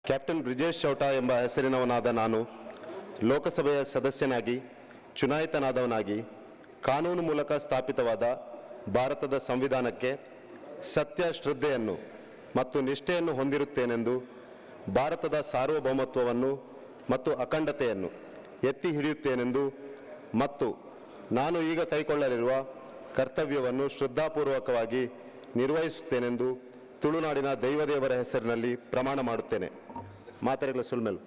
Captain Brijesh Chowta ಎಂಬ ಹೆಸರಿನವನಾದ ನಾನು ಲೋಕಸಭೆಯ ಸದಸ್ಯನಾಗಿ ಚುನಾಯಿತನಾದವನಾಗಿ ಕಾನೂನು ಮೂಲಕ ಸ್ಥಾಪಿತವಾದ ಭಾರತದ ಸಂವಿಧಾನಕ್ಕೆ ಸತ್ಯ ಶ್ರದ್ಧೆಯನ್ನು ಮತ್ತು ನಿಷ್ಠೆಯನ್ನು ಹೊಂದಿರುತ್ತೇನೆಂದು ಭಾರತದ ಸಾರ್ವಭೌಮತ್ವವನ್ನು ಮತ್ತು ಅಖಂಡತೆಯನ್ನು ಎತ್ತಿ ಹಿಡಿಯುತ್ತೇನೆಂದು ಮತ್ತು ನಾನು ಈಗ ಕೈಗೊಳ್ಳಲಿರುವ ಕರ್ತವ್ಯವನ್ನು ಶ್ರದ್ಧಾಪೂರ್ವಕವಾಗಿ ನಿರ್ವಹಿಸುತ್ತೇನೆಂದು ತುಳುನಾಡಿನ ದೈವದೇವರ ಹೆಸರಿನಲ್ಲಿ ಪ್ರಮಾಣ ಮಾಡುತ್ತೇನೆ. ಮಾತೆರೆಗಳ ಸುಲ್ಮೆಲು.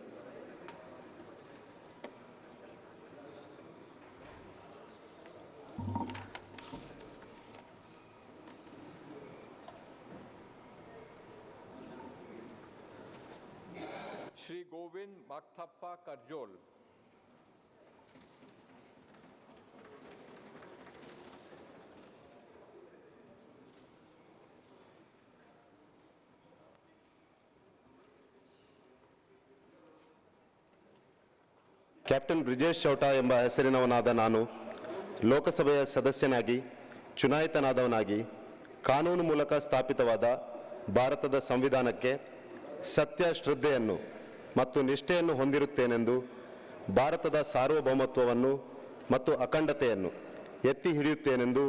श्री गोविंद माकथप्पा करजोल. ಕ್ಯಾಪ್ಟನ್ ಬ್ರಿಜೇಶ್ ಚೌಟಾ ಎಂಬ ಹೆಸರಿನವನಾದ ನಾನು ಲೋಕಸಭೆಯ ಸದಸ್ಯನಾಗಿ ಚುನಾಯಿತನಾದವನಾಗಿ ಕಾನೂನು ಮೂಲಕ ಸ್ಥಾಪಿತವಾದ ಭಾರತದ ಸಂವಿಧಾನಕ್ಕೆ ಸತ್ಯ ಶ್ರದ್ಧೆಯನ್ನು ಮತ್ತು ನಿಷ್ಠೆಯನ್ನು ಹೊಂದಿರುತ್ತೇನೆಂದು ಭಾರತದ ಸಾರ್ವಭೌಮತ್ವವನ್ನು ಮತ್ತು ಅಖಂಡತೆಯನ್ನು ಎತ್ತಿ ಹಿಡಿಯುತ್ತೇನೆಂದು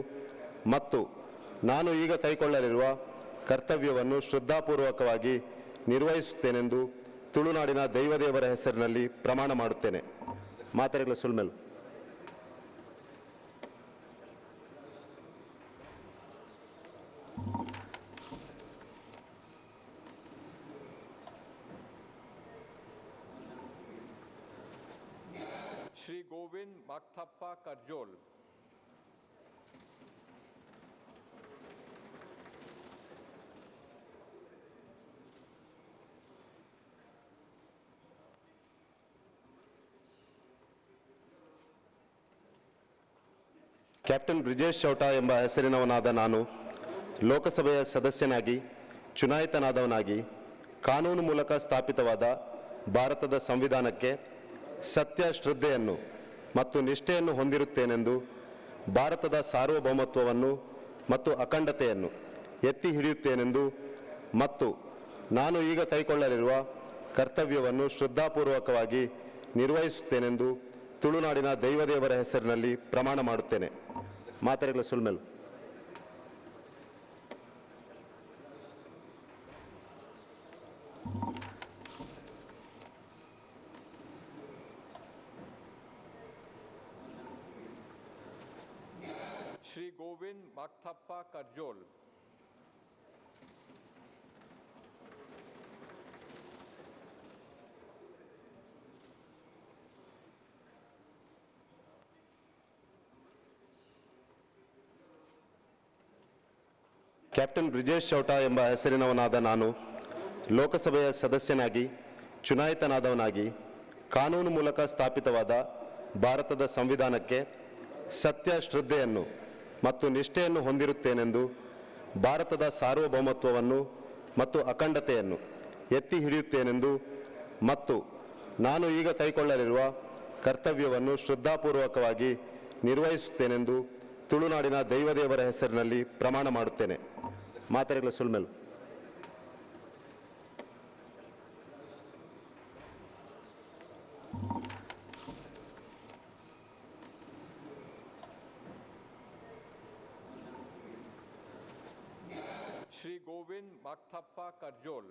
ಮತ್ತು ನಾನು ಈಗ ಕೈಗೊಳ್ಳಲಿರುವ ಕರ್ತವ್ಯವನ್ನು ಶ್ರದ್ಧಾಪೂರ್ವಕವಾಗಿ ನಿರ್ವಹಿಸುತ್ತೇನೆಂದು ತುಳುನಾಡಿನ ದೈವದೇವರ ಹೆಸರಿನಲ್ಲಿ ಪ್ರಮಾಣ ಮಾಡುತ್ತೇನೆ. ಮಾತೆರೆಗಳ ಸುಲ್ಮೆಲು. श्री गोविंद माकथप्पा करजोल. ಕ್ಯಾಪ್ಟನ್ ಬ್ರಿಜೇಶ್ ಚೌಟಾ ಎಂಬ ಹೆಸರಿನವನಾದ ನಾನು ಲೋಕಸಭೆಯ ಸದಸ್ಯನಾಗಿ ಚುನಾಯಿತನಾದವನಾಗಿ ಕಾನೂನು ಮೂಲಕ ಸ್ಥಾಪಿತವಾದ ಭಾರತದ ಸಂವಿಧಾನಕ್ಕೆ ಸತ್ಯ ಶ್ರದ್ಧೆಯನ್ನು ಮತ್ತು ನಿಷ್ಠೆಯನ್ನು ಹೊಂದಿರುತ್ತೇನೆಂದು ಭಾರತದ ಸಾರ್ವಭೌಮತ್ವವನ್ನು ಮತ್ತು ಅಖಂಡತೆಯನ್ನು ಎತ್ತಿ ಹಿಡಿಯುತ್ತೇನೆಂದು ಮತ್ತು ನಾನು ಈಗ ಕೈಗೊಳ್ಳಲಿರುವ ಕರ್ತವ್ಯವನ್ನು ಶ್ರದ್ಧಾಪೂರ್ವಕವಾಗಿ ನಿರ್ವಹಿಸುತ್ತೇನೆಂದು ತುಳುನಾಡಿನ ದೈವದೇವರ ಹೆಸರಿನಲ್ಲಿ ಪ್ರಮಾಣ ಮಾಡುತ್ತೇನೆ. ಮಾತೆರೆಗಳ ಸುಲ್ಮೆಲು. श्री गोविंद माकथप्पा करजोल. ಕ್ಯಾಪ್ಟನ್ ಬ್ರಿಜೇಶ್ ಚೌಟಾ ಎಂಬ ಹೆಸರಿನವನಾದ ನಾನು ಲೋಕಸಭೆಯ ಸದಸ್ಯನಾಗಿ ಚುನಾಯಿತನಾದವನಾಗಿ ಕಾನೂನು ಮೂಲಕ ಸ್ಥಾಪಿತವಾದ ಭಾರತದ ಸಂವಿಧಾನಕ್ಕೆ ಸತ್ಯ ಶ್ರದ್ಧೆಯನ್ನು ಮತ್ತು ನಿಷ್ಠೆಯನ್ನು ಹೊಂದಿರುತ್ತೇನೆಂದು ಭಾರತದ ಸಾರ್ವಭೌಮತ್ವವನ್ನು ಮತ್ತು ಅಖಂಡತೆಯನ್ನು ಎತ್ತಿ ಹಿಡಿಯುತ್ತೇನೆಂದು ತುಳುನಾಡಿನ ದೈವದೇವರ ಹೆಸರಿನಲ್ಲಿ ಪ್ರಮಾಣ ಮಾಡುತ್ತೇನೆ. ಮಾತೆರೆಗಳ ಸುಲ್ಮೆಲು. ಕ್ಯಾಪ್ಟನ್ ಬ್ರಿಜೇಶ್ ಚೌಟಾ ಎಂಬ ಹೆಸರಿನವನಾದ ನಾನು ಲೋಕಸಭೆಯ ಸದಸ್ಯನಾಗಿ ಚುನಾಯಿತನಾದವನಾಗಿ ಕಾನೂನು ಮೂಲಕ ಸ್ಥಾಪಿತವಾದ ಭಾರತದ ಸಂವಿಧಾನಕ್ಕೆ ಸತ್ಯ ಶ್ರದ್ಧೆಯನ್ನು ಮತ್ತು ನಿಷ್ಠೆಯನ್ನು ಹೊಂದಿರುತ್ತೇನೆಂದು ಭಾರತದ ಸಾರ್ವಭೌಮತ್ವವನ್ನು ಮತ್ತು ಅಖಂಡತೆಯನ್ನು ಎತ್ತಿ ಹಿಡಿಯುತ್ತೇನೆಂದು ಮತ್ತು ನಾನು ಈಗ ಕೈಗೊಳ್ಳಲಿರುವ ಕರ್ತವ್ಯವನ್ನು ಶ್ರದ್ಧಾಪೂರ್ವಕವಾಗಿ ನಿರ್ವಹಿಸುತ್ತೇನೆಂದು ತುಳುನಾಡಿನ ದೈವದೇವರ ಹೆಸರಿನಲ್ಲಿ ಪ್ರಮಾಣ ಮಾಡುತ್ತೇನೆ. ಮಾತೆರೆಗಳ ಸುಲ್ಮೆಲು. श्री गोविंद माकथप्पा करजोल.